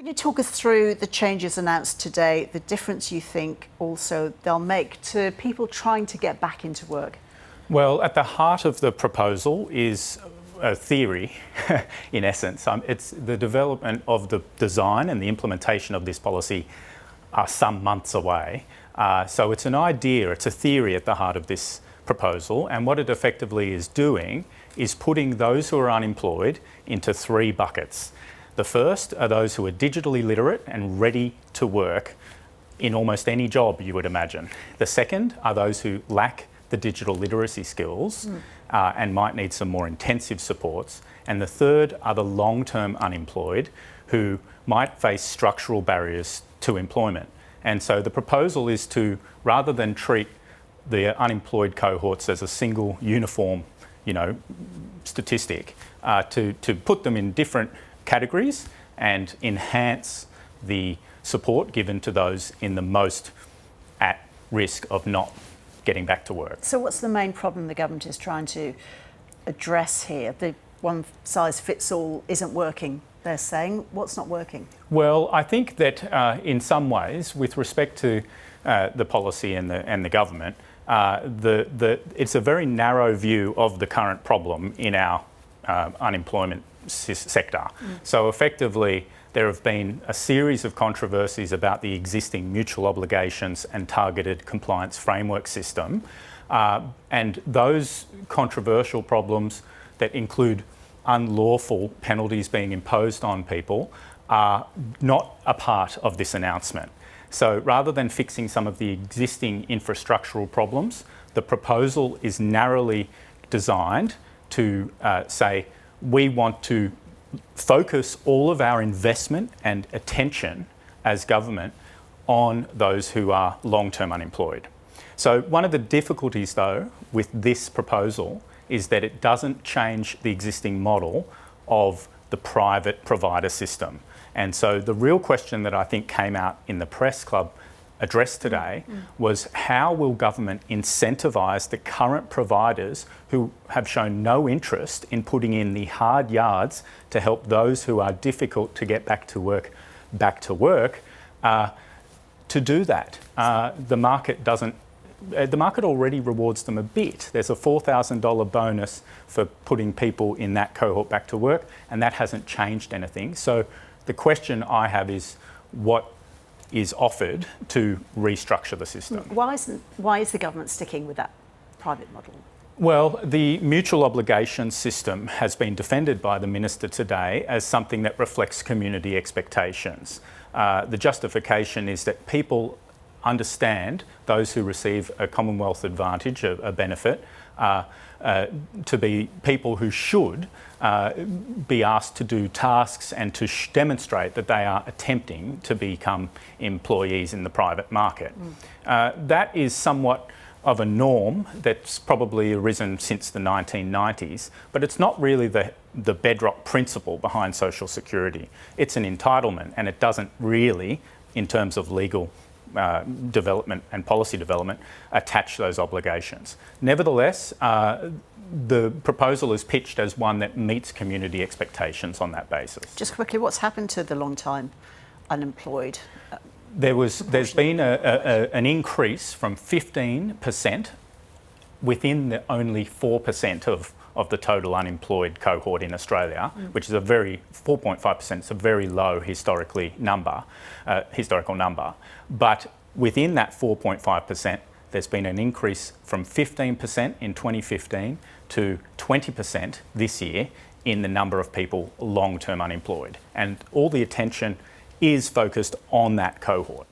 Can you talk us through the changes announced today, the difference you think also they'll make to people trying to get back into work? Well, at the heart of the proposal is a theory, in essence. It's the development of the design and the implementation of this policy are some months away. So it's an idea, it's a theory at the heart of this proposal, and what it effectively is doing is putting those who are unemployed into three buckets. The first are those who are digitally literate and ready to work in almost any job you would imagine. The second are those who lack the digital literacy skills and might need some more intensive supports. And the third are the long-term unemployed who might face structural barriers to employment. And so the proposal is to, rather than treat the unemployed cohorts as a single uniform, statistic, to put them in different categories and enhance the support given to those in the most at risk of not getting back to work. So what's the main problem the government is trying to address here? The one size fits all isn't working, they're saying. What's not working? Well, I think that in some ways, with respect to the policy and the government, it's a very narrow view of the current problem in our unemployment sector. So effectively, there have been a series of controversies about the existing mutual obligations and targeted compliance framework system. And those controversial problems that include unlawful penalties being imposed on people are not a part of this announcement. So rather than fixing some of the existing infrastructural problems, the proposal is narrowly designed to say, we want to focus all of our investment and attention as government on those who are long-term unemployed. So one of the difficulties, though, with this proposal is that it doesn't change the existing model of the private provider system. And so the real question that I think came out in the press club address today was, how will government incentivise the current providers who have shown no interest in putting in the hard yards to help those who are difficult to get back to work to do that? The market already rewards them a bit. There's a $4,000 bonus for putting people in that cohort back to work, and that hasn't changed anything. So the question I have is, what is offered to restructure the system? Why is the government sticking with that private model? Well, the mutual obligation system has been defended by the Minister today as something that reflects community expectations. The justification is that people understand, those who receive a Commonwealth advantage, a benefit, to be people who should be asked to do tasks and to demonstrate that they are attempting to become employees in the private market. That is somewhat of a norm that's probably arisen since the 1990s, but it's not really the bedrock principle behind social security. It's an entitlement, and it doesn't really, in terms of legal development and policy development, attach those obligations. Nevertheless, the proposal is pitched as one that meets community expectations on that basis. Just quickly, what's happened to the long-time unemployed? There's been an increase from 15% within the only 4% of the total unemployed cohort in Australia, which is 4.5%. It's a very low historical number. But within that 4.5%, there's been an increase from 15% in 2015 to 20% this year in the number of people long-term unemployed. And all the attention is focused on that cohort.